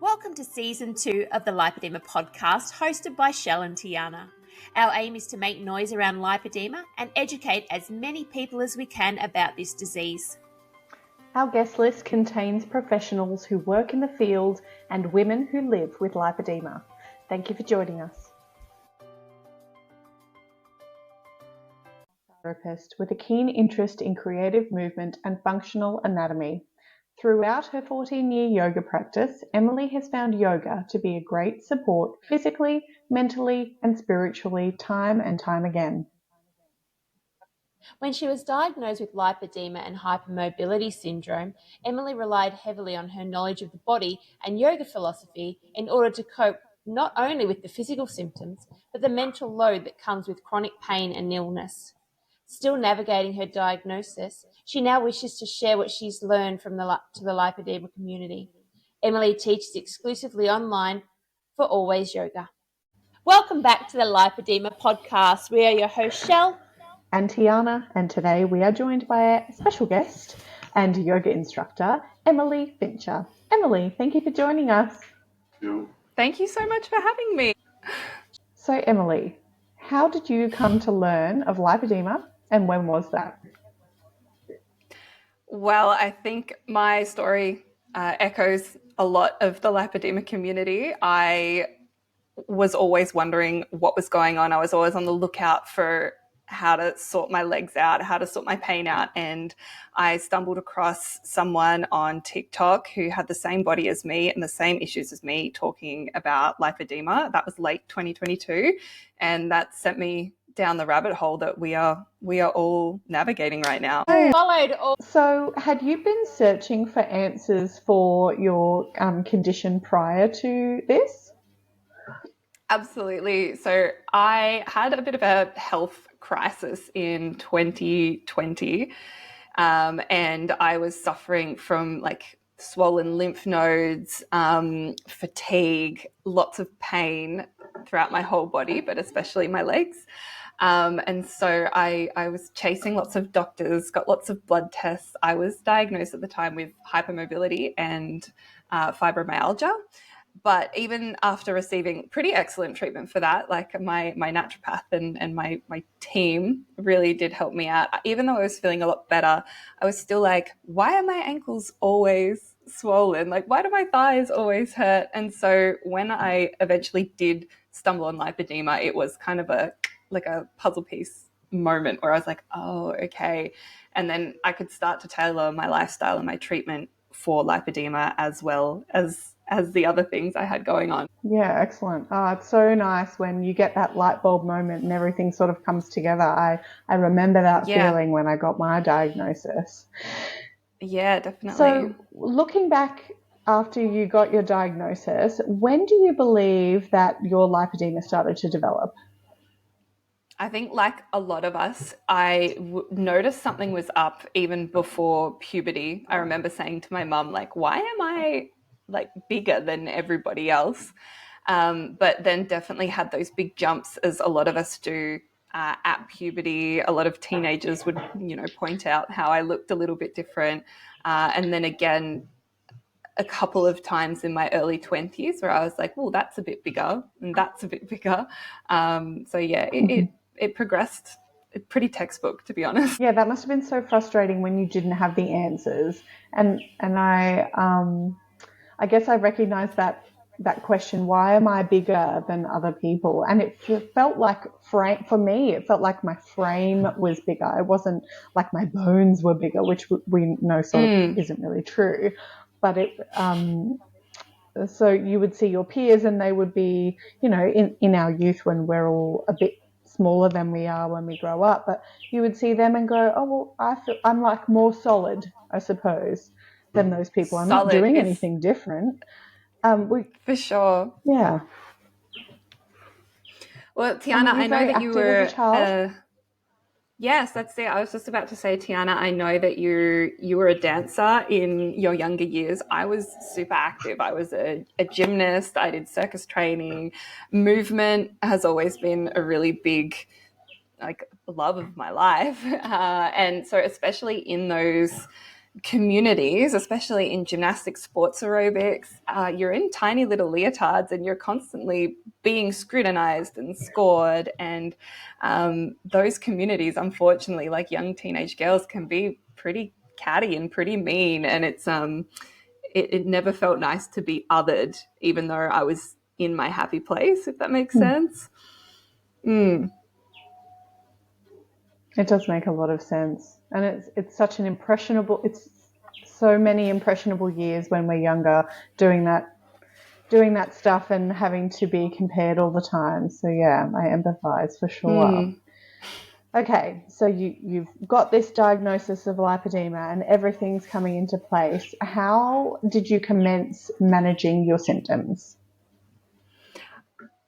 Welcome to Season 2 of the Lypoedema podcast, hosted by Shell and Tiana. Our aim is to make noise around lipedema and educate as many people as we can about this disease. Our guest list contains professionals who work in the field and women who live with lipedema. Thank you for joining us. Therapist with a keen interest in creative movement and functional anatomy. Throughout her 14-year yoga practice, Emilie has found yoga to be a great support physically, mentally, and spiritually time and time again. When she was diagnosed with lipedema and hypermobility syndrome, Emilie relied heavily on her knowledge of the body and yoga philosophy in order to cope not only with the physical symptoms, but the mental load that comes with chronic pain and illness. Still navigating her diagnosis, she now wishes to share what she's learned to the lipedema community. Emilie teaches exclusively online for Always Yoga. Welcome back to the Lipedema podcast. We are your hosts, Shell and Tiana, and today we are joined by a special guest and yoga instructor, Emilie Fincher. Emilie, thank you for joining us. Thank you so much for having me. So, Emilie, how did you come to learn of lipedema, and when was that? Well, I think my story echoes a lot of the lipedema community. I was always wondering what was going on. I was always on the lookout for how to sort my legs out, how to sort my pain out. And I stumbled across someone on TikTok who had the same body as me and the same issues as me talking about lipedema. That was late 2022. And that sent me down the rabbit hole that we are all navigating right now. So had you been searching for answers for your condition prior to this? Absolutely. So I had a bit of a health crisis in 2020, and I was suffering from like swollen lymph nodes, fatigue, lots of pain throughout my whole body, but especially my legs. And so I was chasing lots of doctors, got lots of blood tests. I was diagnosed at the time with hypermobility and fibromyalgia. But even after receiving pretty excellent treatment for that, like my naturopath and my team really did help me out. Even though I was feeling a lot better, I was still like, why are my ankles always swollen? Like, why do my thighs always hurt? And so when I eventually did stumble on lipedema, it was kind of a puzzle piece moment where I was like, oh, okay. And then I could start to tailor my lifestyle and my treatment for lipedema as well as the other things I had going on. Yeah, excellent. It's so nice when you get that light bulb moment and everything sort of comes together. I remember that feeling when I got my diagnosis. Yeah, definitely. So looking back after you got your diagnosis, when do you believe that your lipedema started to develop? I think like a lot of us, I noticed something was up even before puberty. I remember saying to my mum, like, why am I like bigger than everybody else? But then definitely had those big jumps as a lot of us do at puberty. A lot of teenagers would, point out how I looked a little bit different. And then again, a couple of times in my early 20s where I was like, well, that's a bit bigger and that's a bit bigger. So yeah, it progressed pretty textbook, to be honest. Yeah, that must have been so frustrating when you didn't have the answers. And I guess I recognize that question, why am I bigger than other people? And it felt like for me, it felt like my frame was bigger. It wasn't like my bones were bigger, which we know sort of isn't really true. But so you would see your peers and they would be, in our youth when we're all a bit smaller than we are when we grow up, but you would see them and go, oh, well, I'm like more solid, I suppose, than those people. I'm not doing anything different. For sure. Yeah. Well, Tiana, I know that you were as a child. Yes, that's it. I was just about to say, Tiana, I know that you were a dancer in your younger years. I was super active. I was a gymnast. I did circus training. Movement has always been a really big love of my life. And so especially in those communities, especially in gymnastics, sports aerobics, you're in tiny little leotards and you're constantly being scrutinized and scored. And those communities, unfortunately, like young teenage girls, can be pretty catty and pretty mean. And it never felt nice to be othered, even though I was in my happy place, if that makes sense. It does make a lot of sense. And it's such an impressionable, it's so many impressionable years when we're younger doing that stuff and having to be compared all the time. So yeah, I empathize for sure. Okay, so you've got this diagnosis of lipedema and everything's coming into place. How did you commence managing your symptoms?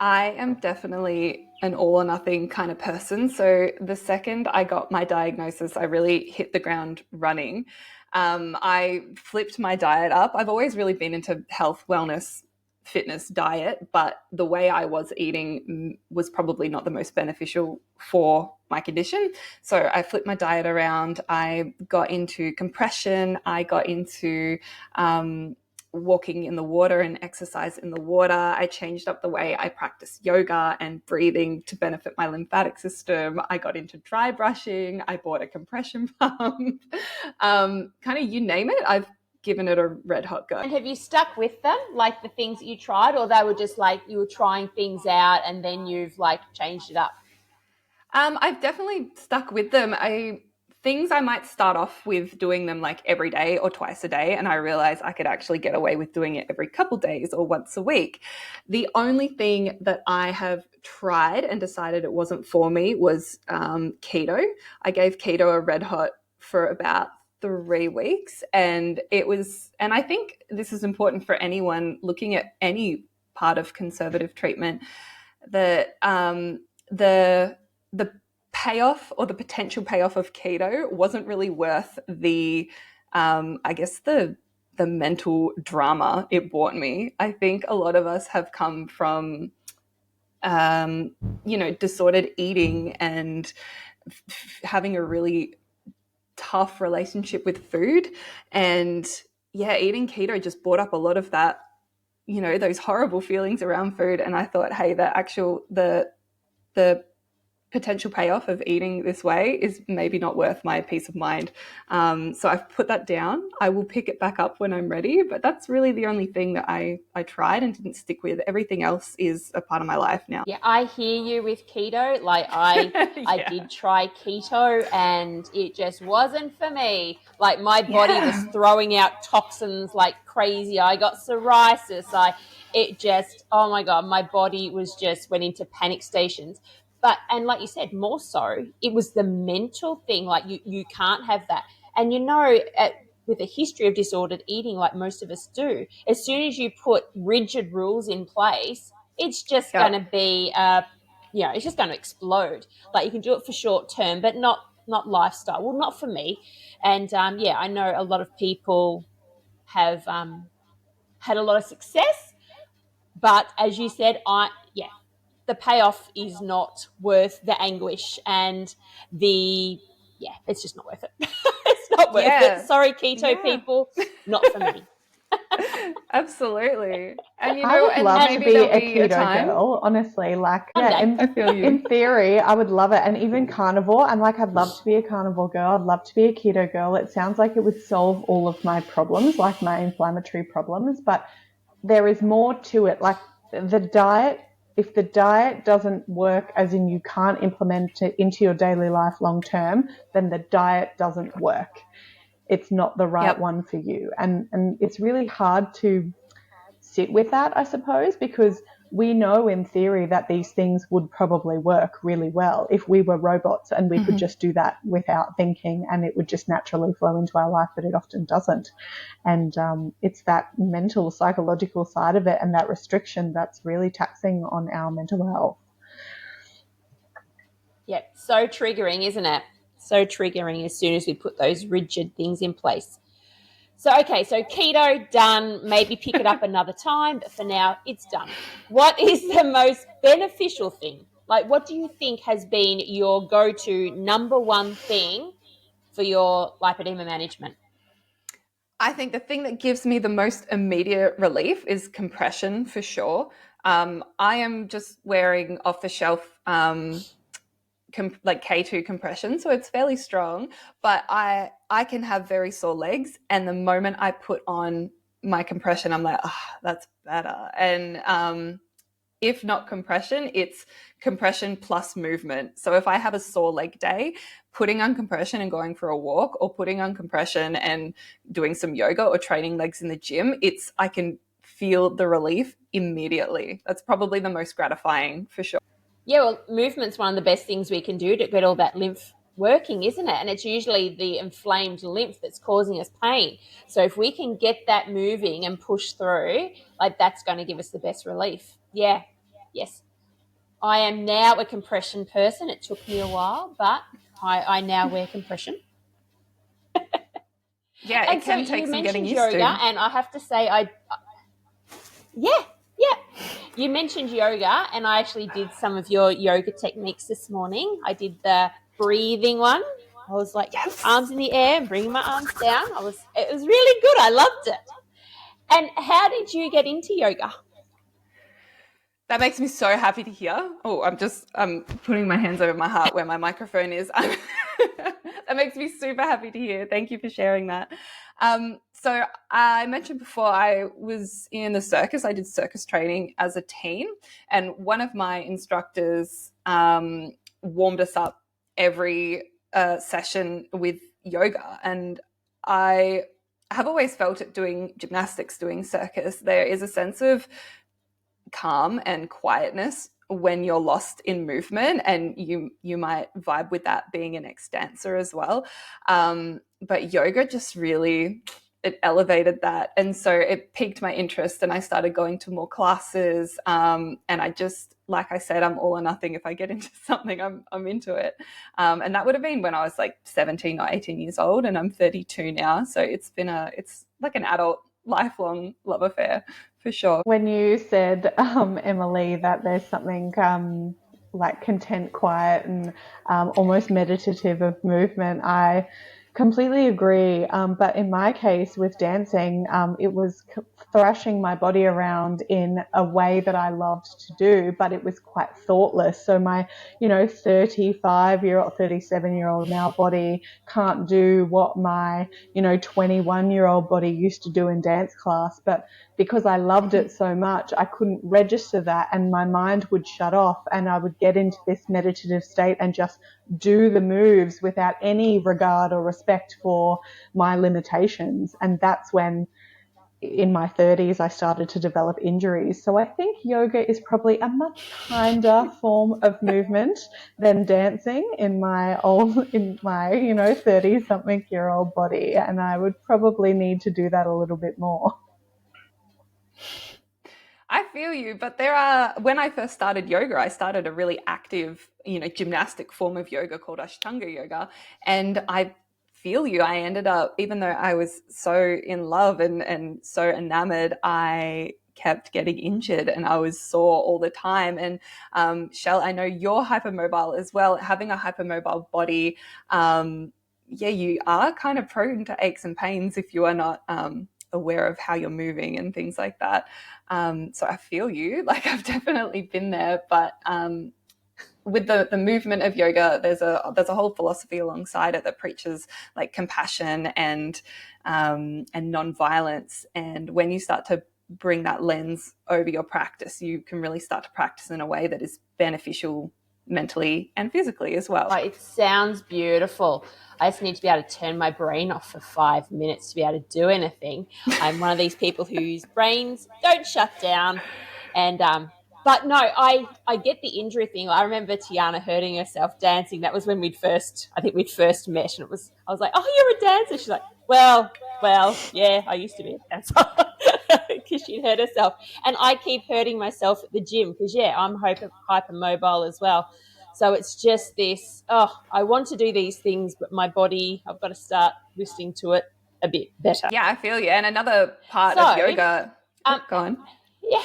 I am definitely an all or nothing kind of person. So the second I got my diagnosis, I really hit the ground running. I flipped my diet up. I've always really been into health, wellness, fitness, diet, but the way I was eating was probably not the most beneficial for my condition. So I flipped my diet around. I got into compression. I got into walking in the water and exercise in the water. I changed up the way I practice yoga and breathing to benefit my lymphatic system. I got into dry brushing. I bought a compression pump. Kind of you name it, I've given it a red hot go. And have you stuck with them, like the things that you tried, or they were just like you were trying things out and then you've like changed it up? I've definitely stuck with them. Things I might start off with doing them like every day or twice a day, and I realized I could actually get away with doing it every couple days or once a week. The only thing that I have tried and decided it wasn't for me was keto. I gave keto a red hot for about 3 weeks, and I think this is important for anyone looking at any part of conservative treatment, that the payoff or the potential payoff of keto wasn't really worth the I guess the mental drama it brought me. I think a lot of us have come from disordered eating and having a really tough relationship with food, and yeah, eating keto just brought up a lot of that, those horrible feelings around food. And I thought, hey, the potential payoff of eating this way is maybe not worth my peace of mind. So I've put that down. I will pick it back up when I'm ready, but that's really the only thing that I tried and didn't stick with. Everything else is a part of my life now. Yeah, I hear you with keto. Like I did try keto and it just wasn't for me. Like my body was throwing out toxins like crazy. I got psoriasis. Oh my God, my body was just went into panic stations. And like you said, more so, it was the mental thing. Like you can't have that. And with a history of disordered eating, like most of us do, as soon as you put rigid rules in place, it's just going to be, it's just going to explode. Like you can do it for short term, but not lifestyle. Well, not for me. And I know a lot of people have had a lot of success, but as you said, the payoff is not worth the anguish and it's just not worth it. It's not worth it. Sorry, keto people, not for me. Absolutely. And I would love to be a keto girl, honestly. Like, in theory, I would love it. And even carnivore, and like, I'd love to be a carnivore girl. I'd love to be a keto girl. It sounds like it would solve all of my problems, like my inflammatory problems. But there is more to it. Like the diet, if the diet doesn't work, as in you can't implement it into your daily life long term, then the diet doesn't work. It's not the right one for you. And it's really hard to sit with that, I suppose, because we know in theory that these things would probably work really well if we were robots and we could just do that without thinking and it would just naturally flow into our life, but it often doesn't. And it's that mental, psychological side of it and that restriction that's really taxing on our mental health. Yeah, so triggering, isn't it? So triggering as soon as we put those rigid things in place. So keto done, maybe pick it up another time, but for now it's done. What is the most beneficial thing? Like, what do you think has been your go-to number one thing for your lipedema management? I think the thing that gives me the most immediate relief is compression for sure. I am just wearing off the shelf like K2 compression, so it's fairly strong, but I can have very sore legs, and the moment I put on my compression, I'm like, oh, that's better. And if not compression, it's compression plus movement. So if I have a sore leg day, putting on compression and going for a walk, or putting on compression and doing some yoga or training legs in the gym, I can feel the relief immediately. That's probably the most gratifying for sure. Yeah, well, movement's one of the best things we can do to get all that lymph working, isn't it? And it's usually the inflamed lymph that's causing us pain. So if we can get that moving and push through, like that's going to give us the best relief. Yeah, yes. I am now a compression person. It took me a while, but I now wear compression. Yeah, And it so can take you some getting mentioned used yoga, to. and I have to say, yeah, you mentioned yoga, and I actually did some of your yoga techniques this morning. I did the breathing one. I was like, put Yes. arms in the air and bringing my arms down. It was really good. I loved it. And how did you get into yoga? That makes me so happy to hear. Oh, I'm putting my hands over my heart where my microphone is. That makes me super happy to hear. Thank you for sharing that. So I mentioned before I was in the circus. I did circus training as a teen, and one of my instructors warmed us up every session with yoga, and I have always felt it doing gymnastics, doing circus. There is a sense of calm and quietness when you're lost in movement, and you might vibe with that being an ex-dancer as well. But yoga just really, it elevated that, and so it piqued my interest, and I started going to more classes. And I just, like I said, I'm all or nothing. If I get into something, I'm into it. And that would have been when I was like 17 or 18 years old, and I'm 32 now, so it's like an adult lifelong love affair for sure. When you said, Emily, that there's something like content, quiet, and almost meditative of movement, I completely agree. But in my case with dancing, it was thrashing my body around in a way that I loved to do, but it was quite thoughtless. So my, 35-year-old, 37-year-old now body can't do what my, 21-year-old body used to do in dance class. But because I loved it so much, I couldn't register that, and my mind would shut off, and I would get into this meditative state and just do the moves without any regard or respect for my limitations. And that's when in my 30s I started to develop injuries. So I think yoga is probably a much kinder form of movement than dancing in my 30 something year old body, and I would probably need to do that a little bit more. I feel you, but when I first started yoga, I started a really active, gymnastic form of yoga called Ashtanga yoga. And I feel you. I ended up, even though I was so in love and so enamored, I kept getting injured, and I was sore all the time. And Shell, I know you're hypermobile as well. Having a hypermobile body, yeah, you are kind of prone to aches and pains if you are not aware of how you're moving and things like that. So I feel you, like I've definitely been there, but with the movement of yoga, there's a whole philosophy alongside it that preaches like compassion and non-violence. And when you start to bring that lens over your practice, you can really start to practice in a way that is beneficial mentally and physically as well. Oh, it sounds beautiful. I just need to be able to turn my brain off for 5 minutes to be able to do anything. I'm one of these people whose brains don't shut down. And but no, I get the injury thing. I remember Tiana hurting herself dancing. That was when we'd first met, and I was like, "Oh, you're a dancer." She's like, "Well, yeah, I used to be a dancer," because she'd hurt herself. And I keep hurting myself at the gym because I'm hypermobile as well. So it's just this, I want to do these things, but my body, I've got to start listening to it a bit better. Yeah, I feel you. And another part So, of yoga, go on. Yeah,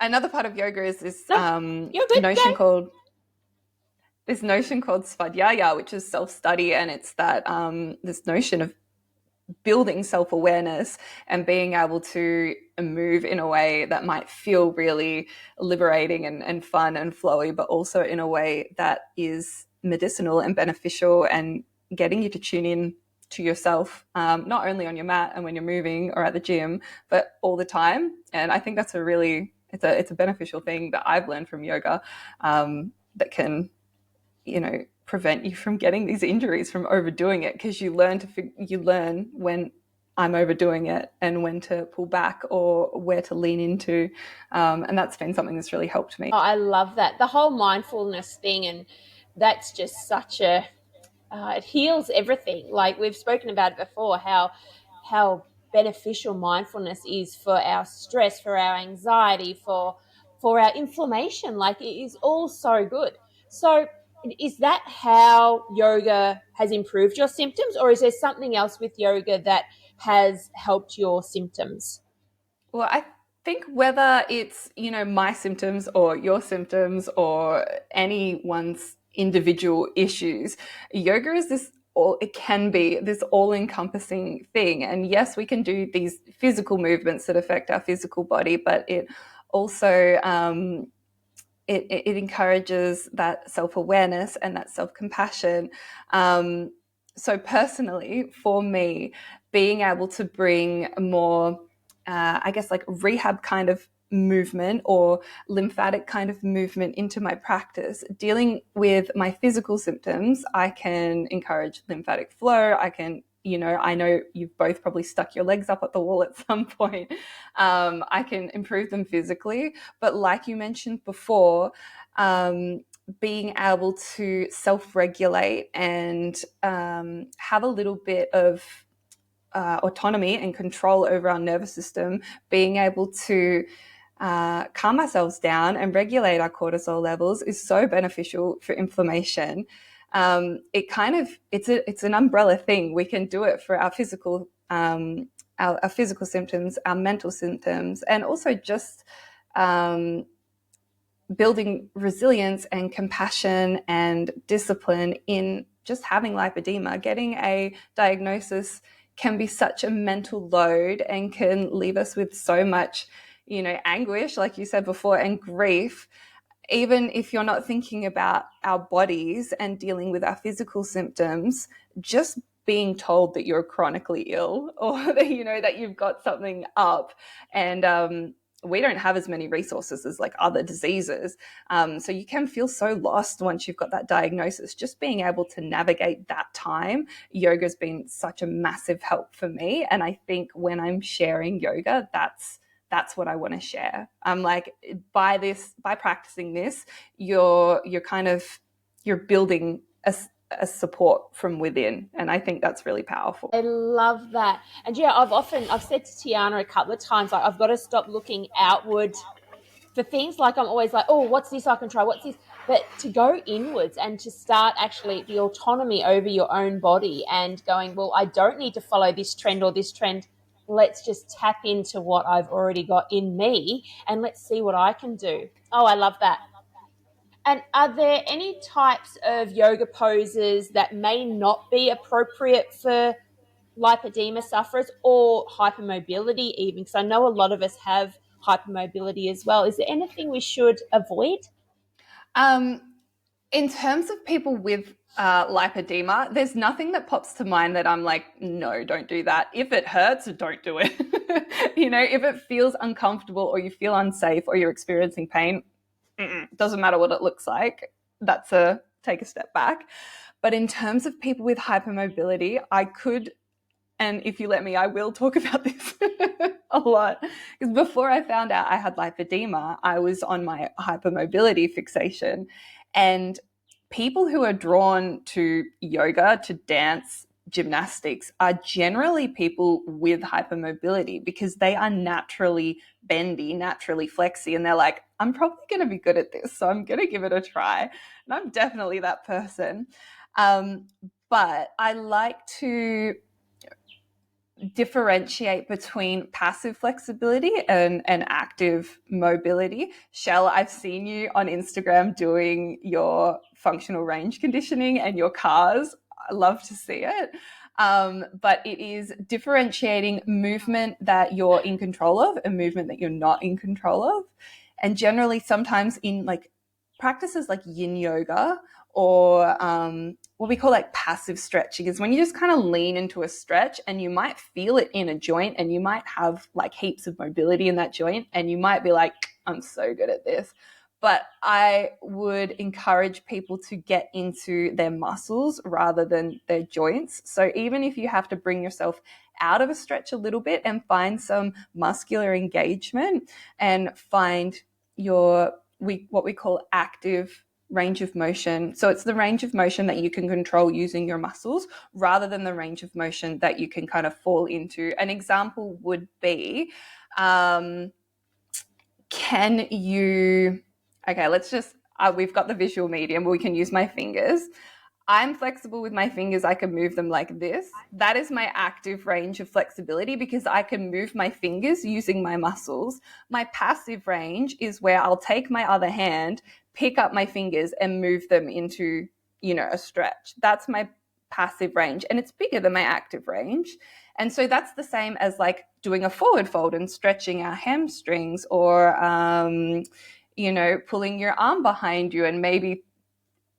Another part of yoga is this you're good, notion Dave. called svadhyaya, which is self-study, and it's that this notion of building self-awareness and being able to move in a way that might feel really liberating and fun and flowy, but also in a way that is medicinal and beneficial and getting you to tune in to yourself, not only on your mat and when you're moving or at the gym, but all the time. And I think that's it's a beneficial thing that I've learned from yoga, that can, prevent you from getting these injuries from overdoing it, because you learn when I'm overdoing it and when to pull back or where to lean into, and that's been something that's really helped me. Oh, I love that. The whole mindfulness thing, and that's just such a it heals everything. Like we've spoken about it before, how beneficial mindfulness is for our stress, for our anxiety, for our inflammation. Like it is all so good. So is that how yoga has improved your symptoms, or is there something else with yoga that has helped your symptoms? Well, I think whether it's, my symptoms or your symptoms or anyone's individual issues, yoga is it can be this all-encompassing thing. And yes, we can do these physical movements that affect our physical body, but it also it encourages that self-awareness and that self-compassion. So personally, for me, being able to bring more, I guess, like rehab kind of movement or lymphatic kind of movement into my practice, dealing with my physical symptoms, I can encourage lymphatic flow. I know you've both probably stuck your legs up at the wall at some point. I can improve them physically. But like you mentioned before, being able to self-regulate and have a little bit of autonomy and control over our nervous system, being able to calm ourselves down and regulate our cortisol levels is so beneficial for inflammation. It's an umbrella thing. We can do it for our physical our physical symptoms, our mental symptoms, and also just building resilience and compassion and discipline in just having lipedema. Getting a diagnosis can be such a mental load and can leave us with so much, anguish, like you said before, and grief. Even if you're not thinking about our bodies and dealing with our physical symptoms, just being told that you're chronically ill or that, that you've got something up, and we don't have as many resources as like other diseases. So you can feel so lost once you've got that diagnosis. Just being able to navigate that time, yoga's been such a massive help for me. And I think when I'm sharing yoga, that's what I want to share. I'm like, by practicing this, you're building a support from within, and I think that's really powerful. I love that. And yeah, I've said to Tiana a couple of times, like I've got to stop looking outward for things. Like I'm always like, oh, what's this I can try? What's this? But to go inwards and to start actually the autonomy over your own body and going, well, I don't need to follow this trend or this trend. Let's just tap into what I've already got in me and let's see what I can do. Oh, I love that. And are there any types of yoga poses that may not be appropriate for lipedema sufferers or hypermobility even? Because I know a lot of us have hypermobility as well. Is there anything we should avoid? In terms of people with lipedema, there's nothing that pops to mind that I'm like, no, don't do that. If it hurts, don't do it. If it feels uncomfortable or you feel unsafe or you're experiencing pain, doesn't matter what it looks like. Take a step back. But in terms of people with hypermobility, I could, and if you let me, I will talk about this a lot. Because before I found out I had lipedema, I was on my hypermobility fixation. And people who are drawn to yoga, to dance, gymnastics are generally people with hypermobility because they are naturally bendy, naturally flexy, and they're like, I'm probably going to be good at this, so I'm going to give it a try. And I'm definitely that person. But I like to differentiate between passive flexibility and active mobility. Shell, I've seen you on Instagram doing your functional range conditioning and your cars. I love to see it. But it is differentiating movement that you're in control of and movement that you're not in control of. And generally, sometimes in like practices like yin yoga or what we call like passive stretching is when you just kind of lean into a stretch and you might feel it in a joint and you might have like heaps of mobility in that joint and you might be like, I'm so good at this. But I would encourage people to get into their muscles rather than their joints. So even if you have to bring yourself out of a stretch a little bit and find some muscular engagement and find what we call active range of motion. So it's the range of motion that you can control using your muscles rather than the range of motion that you can kind of fall into. An example would be, we've got the visual medium, we can use my fingers. I'm flexible with my fingers. I can move them like this. That is my active range of flexibility because I can move my fingers using my muscles. My passive range is where I'll take my other hand, pick up my fingers and move them into, a stretch. That's my passive range and it's bigger than my active range. And so that's the same as like doing a forward fold and stretching our hamstrings or, pulling your arm behind you and maybe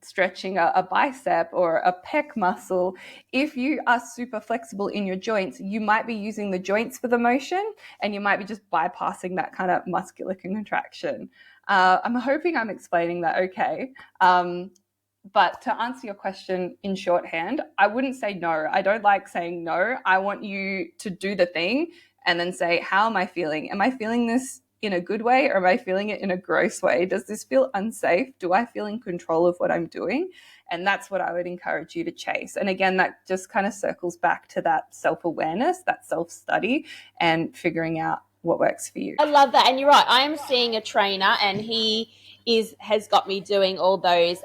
stretching a bicep or a pec muscle. If you are super flexible in your joints, you might be using the joints for the motion and you might be just bypassing that kind of muscular contraction. I'm hoping I'm explaining that okay. But to answer your question in shorthand, I wouldn't say no. I don't like saying no. I want you to do the thing and then say, how am I feeling? Am I feeling this in a good way or am I feeling it in a gross way? Does this feel unsafe? Do I feel in control of what I'm doing? And that's what I would encourage you to chase. And again, that just kind of circles back to that self-awareness, that self-study and figuring out what works for you. I love that. And you're right. I am seeing a trainer and he has got me doing all those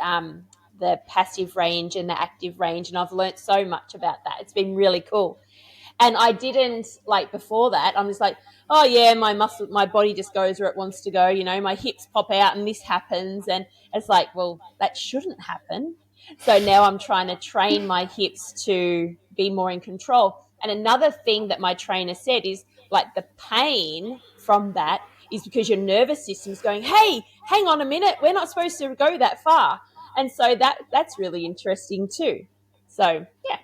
the passive range and the active range, and I've learnt so much about that. It's been really cool. And I didn't, like, before that, I'm just like, oh yeah, my body just goes where it wants to go, my hips pop out and this happens, and it's like, well, that shouldn't happen. So now I'm trying to train my hips to be more in control. And another thing that my trainer said is, like, the pain from that is because your nervous system's going, hey, hang on a minute, we're not supposed to go that far. And so that's really interesting too. So, yeah.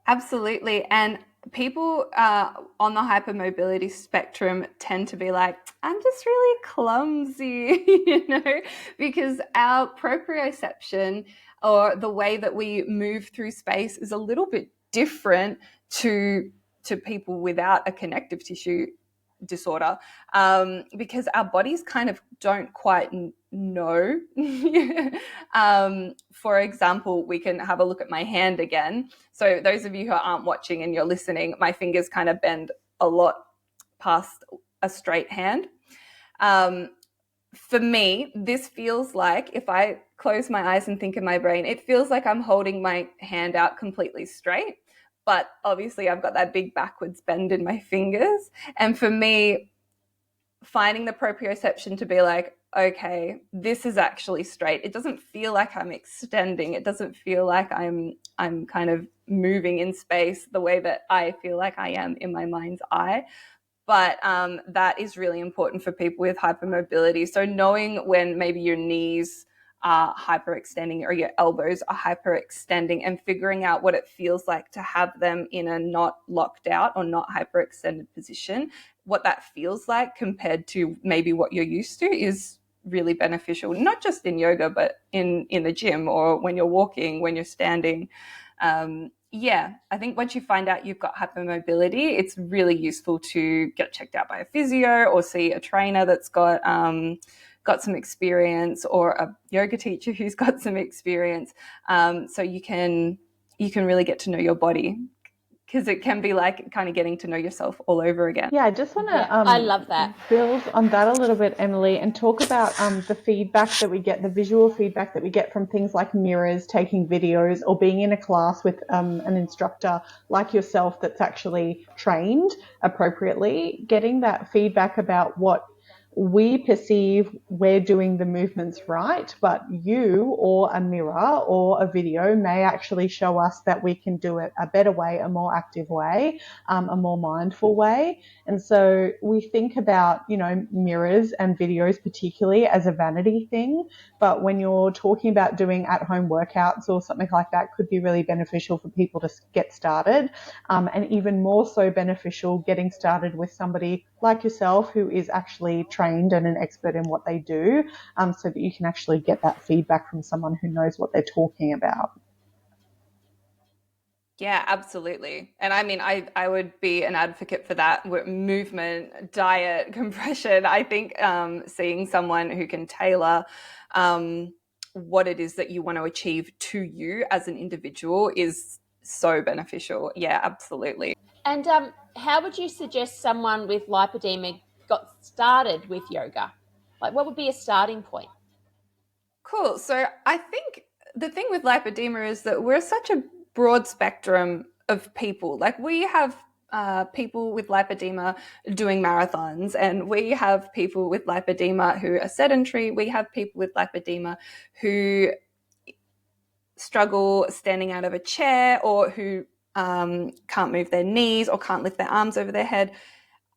Absolutely. And people on the hypermobility spectrum tend to be like, I'm just really clumsy, because our proprioception or the way that we move through space is a little bit different to people without a connective tissue disorder, because our bodies kind of don't quite know. For example, we can have a look at my hand again. So those of you who aren't watching and you're listening, my fingers kind of bend a lot past a straight hand. For me, this feels like, if I close my eyes and think in my brain, it feels like I'm holding my hand out completely straight. But obviously I've got that big backwards bend in my fingers. And for me, finding the proprioception to be like, okay, this is actually straight. It doesn't feel like I'm extending. It doesn't feel like I'm kind of moving in space the way that I feel like I am in my mind's eye. But that is really important for people with hypermobility. So knowing when maybe your knees are hyperextending or your elbows are hyperextending and figuring out what it feels like to have them in a not locked out or not hyperextended position, what that feels like compared to maybe what you're used to is really beneficial, not just in yoga, but in the gym or when you're walking, when you're standing. I think once you find out you've got hypermobility, it's really useful to get checked out by a physio or see a trainer that's got some experience, or a yoga teacher who's got some experience, so you can really get to know your body, because it can be like kind of getting to know yourself all over again. Yeah, I just want to I love that. build on that a little bit, Emily, and talk about the feedback that we get, the visual feedback that we get from things like mirrors, taking videos, or being in a class with an instructor like yourself that's actually trained appropriately, getting that feedback about what we perceive we're doing the movements right, but you or a mirror or a video may actually show us that we can do it a better way, a more active way, a more mindful way. And so we think about, mirrors and videos particularly as a vanity thing. But when you're talking about doing at-home workouts or something like that, could be really beneficial for people to get started, and even more so beneficial getting started with somebody like yourself who is actually trained and an expert in what they do, so that you can actually get that feedback from someone who knows what they're talking about. Yeah, absolutely. And I mean, I would be an advocate for that movement, diet, compression. I think seeing someone who can tailor what it is that you want to achieve to you as an individual is so beneficial. Yeah, absolutely. And how would you suggest someone with lipedema got started with yoga? Like, what would be a starting point? Cool. So I think the thing with lipedema is that we're such a broad spectrum of people. Like we have people with lipedema doing marathons, and we have people with lipedema who are sedentary. We have people with lipedema who struggle standing out of a chair, or who can't move their knees or can't lift their arms over their head.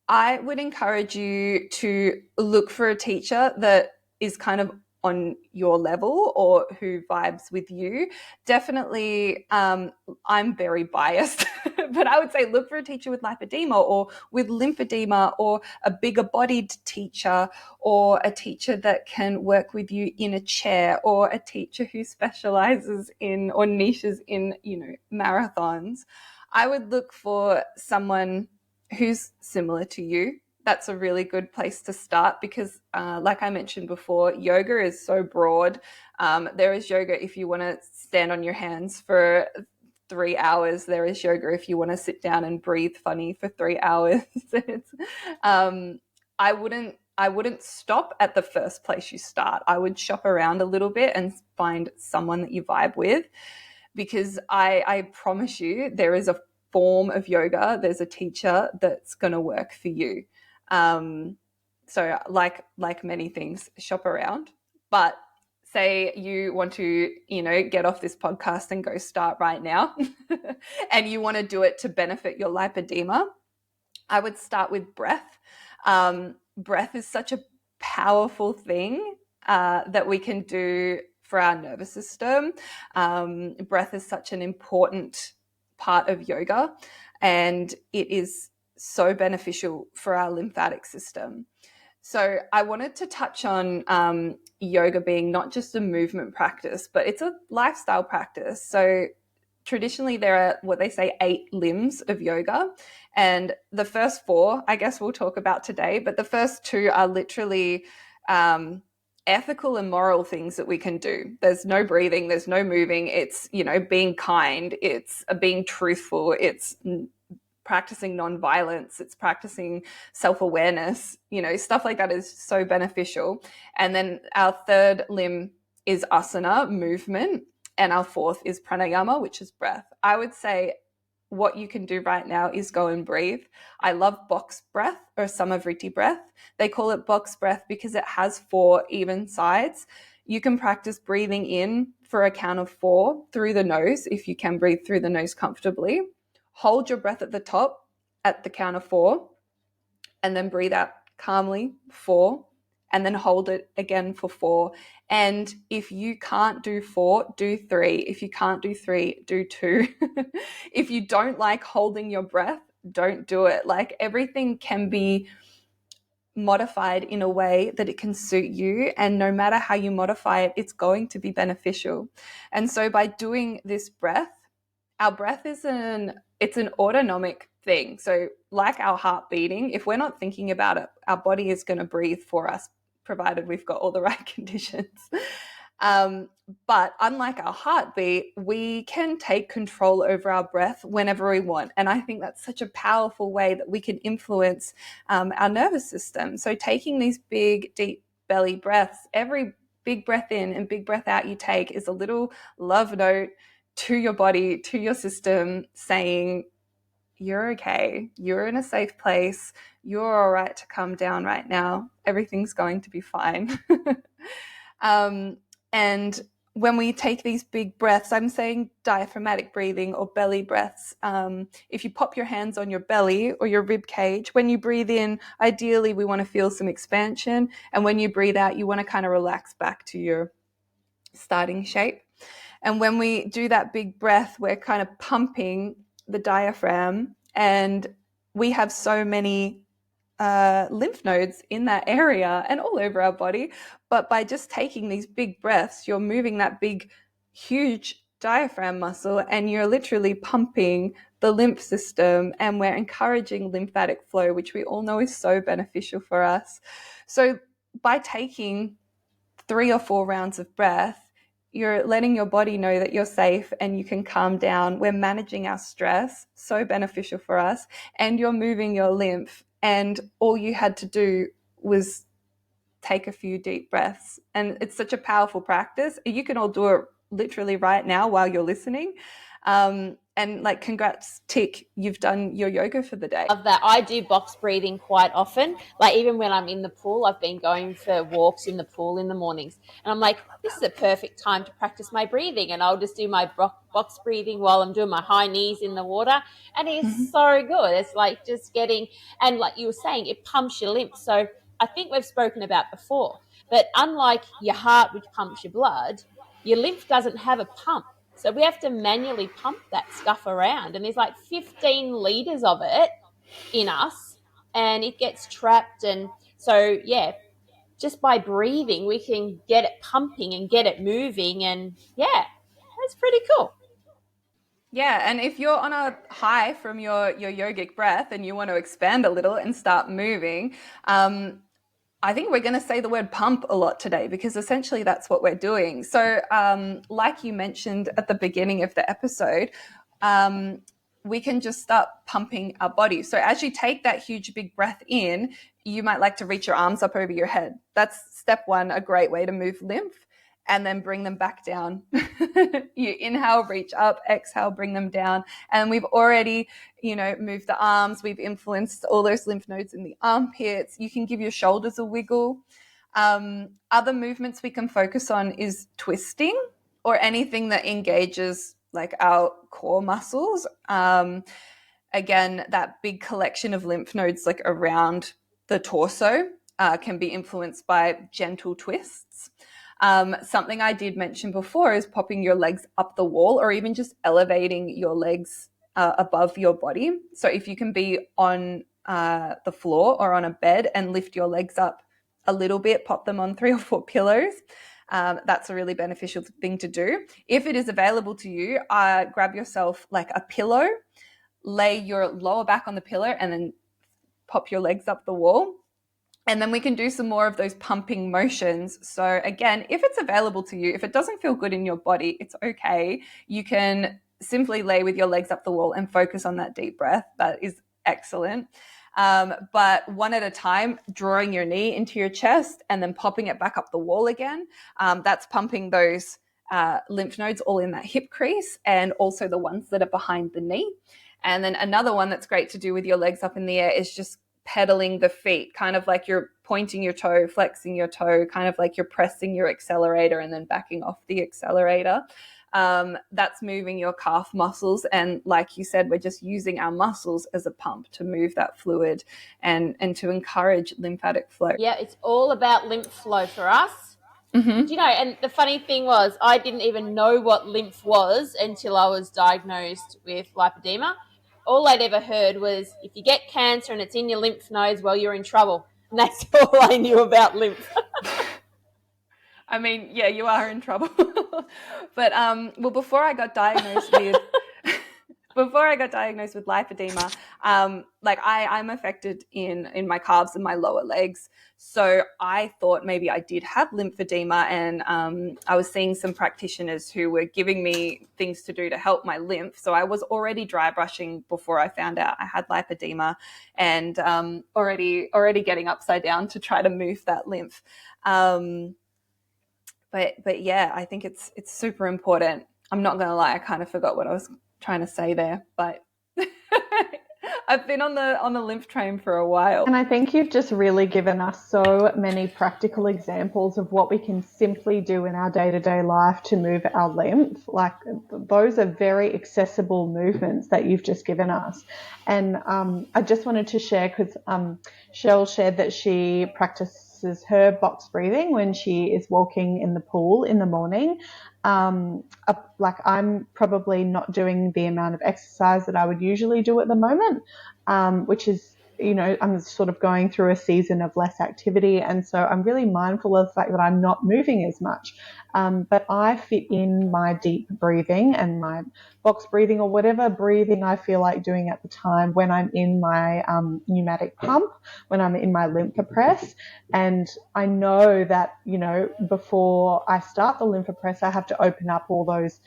I would encourage you to look for a teacher that is kind of on your level or who vibes with you. Definitely, I'm very biased, but I would say look for a teacher with lipedema or with lymphedema, or a bigger bodied teacher, or a teacher that can work with you in a chair, or a teacher who specializes in or niches in, marathons. I would look for someone who's similar to you. That's a really good place to start because, like I mentioned before, yoga is so broad. There is yoga if you want to stand on your hands for 3 hours. There is yoga if you want to sit down and breathe funny for 3 hours. I wouldn't stop at the first place you start. I would shop around a little bit and find someone that you vibe with, because I promise you there is a form of yoga, there's a teacher that's going to work for you. So like many things, shop around. But say you want to, get off this podcast and go start right now and you want to do it to benefit your lipedema, I would start with breath. Breath is such a powerful thing that we can do for our nervous system. Breath is such an important part of yoga, and it is so beneficial for our lymphatic system. So I wanted to touch on yoga being not just a movement practice, but it's a lifestyle practice. So traditionally there are what they say 8 limbs of yoga, and the first 4 I guess we'll talk about today, but the first 2 are literally ethical and moral things that we can do. There's no breathing, there's no moving. It's being kind, it's being truthful, it's practicing non-violence, it's practicing self-awareness. Stuff like that is so beneficial. And then our third limb is asana, movement, and our fourth is pranayama, which is breath. I would say what you can do right now is go and breathe. I love box breath or samavriti breath. They call it box breath because it has 4 even sides. You can practice breathing in for a count of 4 through the nose, if you can breathe through the nose comfortably. Hold your breath at the top at the count of 4, and then breathe out calmly, 4, and then hold it again for 4. And if you can't do 4, do 3. If you can't do 3, do 2. If you don't like holding your breath, don't do it. Like, everything can be modified in a way that it can suit you, and no matter how you modify it, it's going to be beneficial. And so by doing this breath, our breath is it's an autonomic thing. So like our heart beating, if we're not thinking about it, our body is going to breathe for us, provided we've got all the right conditions. But unlike our heartbeat, we can take control over our breath whenever we want. And I think that's such a powerful way that we can influence our nervous system. So taking these big, deep belly breaths, every big breath in and big breath out you take is a little love note to your body, to your system, saying, you're okay. You're in a safe place. You're all right to come down right now. Everything's going to be fine. And when we take these big breaths, I'm saying diaphragmatic breathing or belly breaths. If you pop your hands on your belly or your rib cage, when you breathe in, ideally we want to feel some expansion. And when you breathe out, you want to kind of relax back to your starting shape. And when we do that big breath, we're kind of pumping the diaphragm, and we have so many lymph nodes in that area and all over our body. But by just taking these big breaths, you're moving that big, huge diaphragm muscle, and you're literally pumping the lymph system, and we're encouraging lymphatic flow, which we all know is so beneficial for us. So by taking 3 or 4 rounds of breath, you're letting your body know that you're safe and you can calm down. We're managing our stress, so beneficial for us, and you're moving your lymph. And all you had to do was take a few deep breaths. And it's such a powerful practice. You can all do it literally right now while you're listening. And like, congrats, Tick, you've done your yoga for the day. Of that, I do box breathing quite often. Like, even when I'm in the pool, I've been going for walks in the pool in the mornings, and I'm like, this is a perfect time to practice my breathing, and I'll just do my box breathing while I'm doing my high knees in the water, and it is so good. It's like just getting, and like you were saying, it pumps your lymph. So I think we've spoken about before, but unlike your heart, which pumps your blood, your lymph doesn't have a pump. So we have to manually pump that stuff around. And there's like 15 liters of it in us, and it gets trapped. And so, yeah, just by breathing, we can get it pumping and get it moving. And yeah, that's pretty cool. Yeah, and if you're on a high from your yogic breath and you want to expand a little and start moving, I think we're going to say the word pump a lot today, because essentially that's what we're doing. So, like you mentioned at the beginning of the episode, we can just start pumping our body. So as you take that huge big breath in, you might like to reach your arms up over your head. That's step one, a great way to move lymph. And then bring them back down. You inhale, reach up, exhale, bring them down. And we've already, moved the arms. We've influenced all those lymph nodes in the armpits. You can give your shoulders a wiggle. Other movements we can focus on is twisting, or anything that engages like our core muscles. Again, that big collection of lymph nodes like around the torso can be influenced by gentle twists. Something I did mention before is popping your legs up the wall, or even just elevating your legs above your body. So if you can be on the floor or on a bed and lift your legs up a little bit, pop them on 3 or 4 pillows. That's a really beneficial thing to do. If it is available to you, grab yourself like a pillow, lay your lower back on the pillow, and then pop your legs up the wall. And then we can do some more of those pumping motions. So again, if it's available to you, if it doesn't feel good in your body, it's okay. You can simply lay with your legs up the wall and focus on that deep breath. That is excellent. But one at a time, drawing your knee into your chest and then popping it back up the wall again. That's pumping those lymph nodes all in that hip crease, and also the ones that are behind the knee. And then another one that's great to do with your legs up in the air is just pedaling the feet, kind of like you're pointing your toe, flexing your toe, kind of like you're pressing your accelerator and then backing off the accelerator. That's moving your calf muscles. And like you said, we're just using our muscles as a pump to move that fluid and to encourage lymphatic flow. Yeah, it's all about lymph flow for us. Mm-hmm. Do you know, and the funny thing was, I didn't even know what lymph was until I was diagnosed with lipedema. All I'd ever heard was, if you get cancer and it's in your lymph nodes, well, you're in trouble. And that's all I knew about lymph. I mean, yeah, you are in trouble. But well, before I got diagnosed with lipedema, like I'm affected in my calves and my lower legs. So I thought maybe I did have lymphedema, and I was seeing some practitioners who were giving me things to do to help my lymph. So I was already dry brushing before I found out I had lipedema, and already getting upside down to try to move that lymph. But yeah, I think it's super important. I'm not going to lie, I kind of forgot what I was trying to say there, but I've been on the lymph train for a while. And I think you've just really given us so many practical examples of what we can simply do in our day-to-day life to move our lymph. Like, those are very accessible movements that you've just given us. And I just wanted to share, because Shell shared that she practices her box breathing when she is walking in the pool in the morning. Like, I'm probably not doing the amount of exercise that I would usually do at the moment, which is, I'm sort of going through a season of less activity. And so I'm really mindful of the fact that I'm not moving as much. But I fit in my deep breathing and my box breathing, or whatever breathing I feel like doing at the time, when I'm in my pneumatic pump, when I'm in my lymphopress. And I know that, before I start the lymphopress, I have to open up all those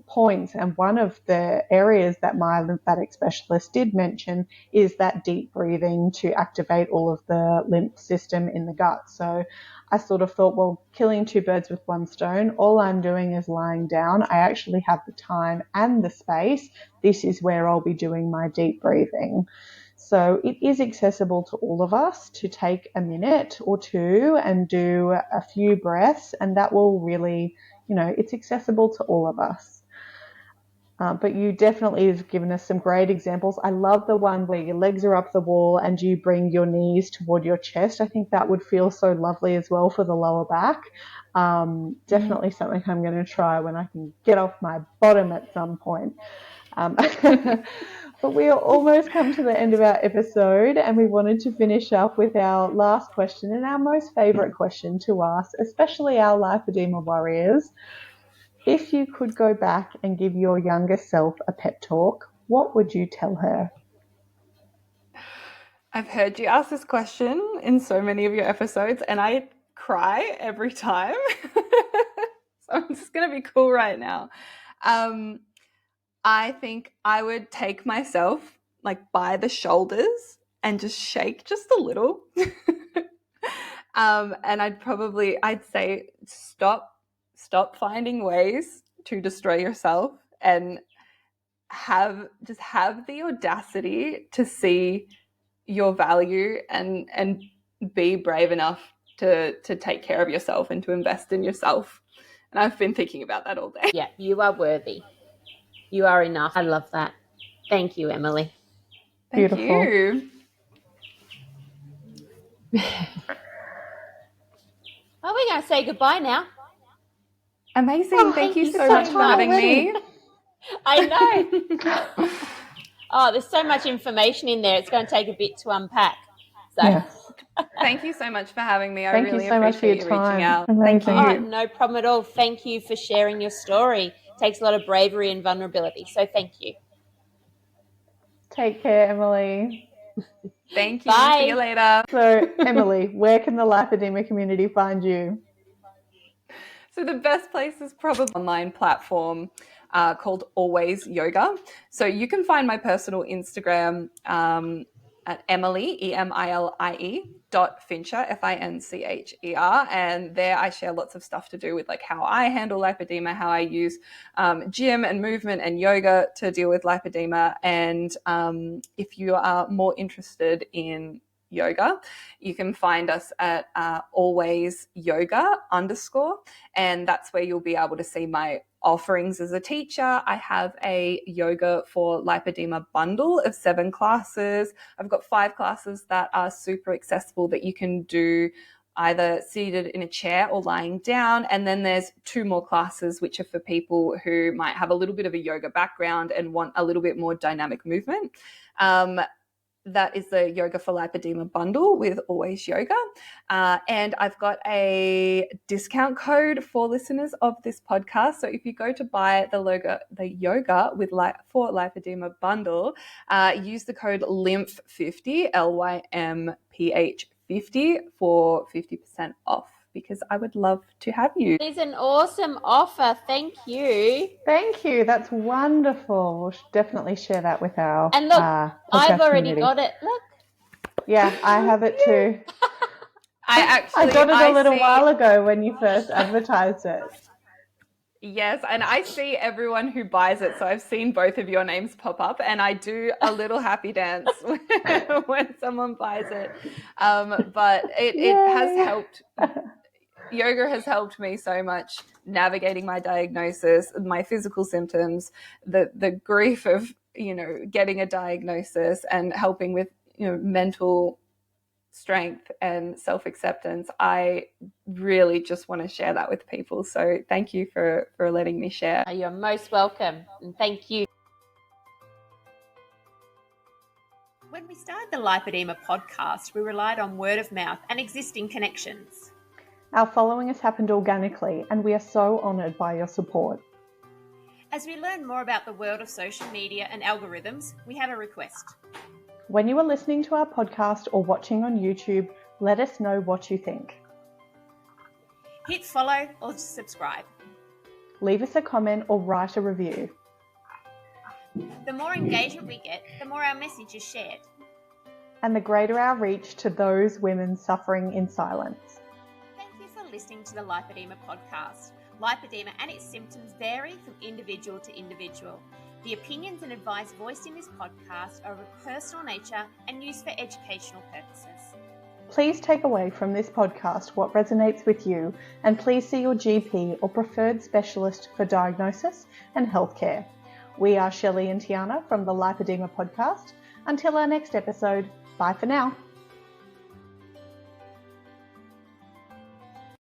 points. And one of the areas that my lymphatic specialist did mention is that deep breathing to activate all of the lymph system in the gut. So I sort of thought, well, killing two birds with one stone, all I'm doing is lying down. I actually have the time and the space. This is where I'll be doing my deep breathing. So it is accessible to all of us to take a minute or two and do a few breaths, and that will really, it's accessible to all of us. But you definitely have given us some great examples. I love the one where your legs are up the wall and you bring your knees toward your chest. I think that would feel so lovely as well for the lower back. Definitely something I'm going to try when I can get off my bottom at some point. But we are almost come to the end of our episode, and we wanted to finish up with our last question, and our most favourite question to ask, especially our lipedema warriors. If you could go back and give your younger self a pep talk, what would you tell her? I've heard you ask this question in so many of your episodes, and I cry every time. So I'm just going to be cool right now. I think I would take myself by the shoulders and just shake just a little. And I'd say stop finding ways to destroy yourself, and have the audacity to see your value and be brave enough to take care of yourself and to invest in yourself. And I've been thinking about that all day. Yeah, you are worthy. You are enough. I love that. Thank you, Emilie. Thank Beautiful. you. Are we going to say goodbye now? Amazing. Thank you so much for having me. I know. Oh, there's so much information in there. It's going to take a bit to unpack. So. Yes. Thank you so much for having me. Thank I really you so much for your appreciate you time. reaching out. Amazing. Thank you. No problem at all. Thank you for sharing your story. It takes a lot of bravery and vulnerability. So thank you. Take care, Emilie. Thank you. Bye. See you later. So, Emilie, where can the lipedema community find you? So the best place is probably an online platform called Always Yoga. So you can find my personal Instagram at Emilie, Emilie, .Fincher, Fincher. And there I share lots of stuff to do with how I handle lipedema, how I use gym and movement and yoga to deal with lipedema. And if you are more interested in yoga, you can find us at always yoga _, and that's where you'll be able to see my offerings as a teacher. I have a yoga for lipedema bundle of 7 classes. I've got 5 classes that are super accessible that you can do either seated in a chair or lying down. And then there's 2 more classes which are for people who might have a little bit of a yoga background and want a little bit more dynamic movement. That is the Yoga for Lipedema bundle with Always Yoga. And I've got a discount code for listeners of this podcast. So if you go to buy the yoga with for lipedema bundle, use the code LYMPH50, LYMPH50 for 50% off, because I would love to have you. It is an awesome offer. Thank you. Thank you. That's wonderful. We'll definitely share that with our And look, I've already got it. Look. Yeah, I have it too. I got it a little while ago when you first advertised it. Yes, and I see everyone who buys it. So I've seen both of your names pop up, and I do a little happy dance when someone buys it. But it has Yay. helped. Yoga has helped me so much navigating my diagnosis, my physical symptoms, the grief of, getting a diagnosis, and helping with, mental strength and self-acceptance. I really just want to share that with people. So thank you for letting me share. You're most welcome, and thank you. When we started the Lipoedema podcast, we relied on word of mouth and existing connections. Our following has happened organically, and we are so honoured by your support. As we learn more about the world of social media and algorithms, we have a request. When you are listening to our podcast or watching on YouTube, let us know what you think. Hit follow or subscribe. Leave us a comment or write a review. The more engagement we get, the more our message is shared. And the greater our reach to those women suffering in silence. Thank you for listening to the Lipoedema podcast. Lipedema and its symptoms vary from individual to individual. The opinions and advice voiced in this podcast are of a personal nature and used for educational purposes. Please take away from this podcast what resonates with you, and please see your GP or preferred specialist for diagnosis and healthcare. We are Shelley and Tiana from the Lipoedema podcast. Until our next episode, bye for now.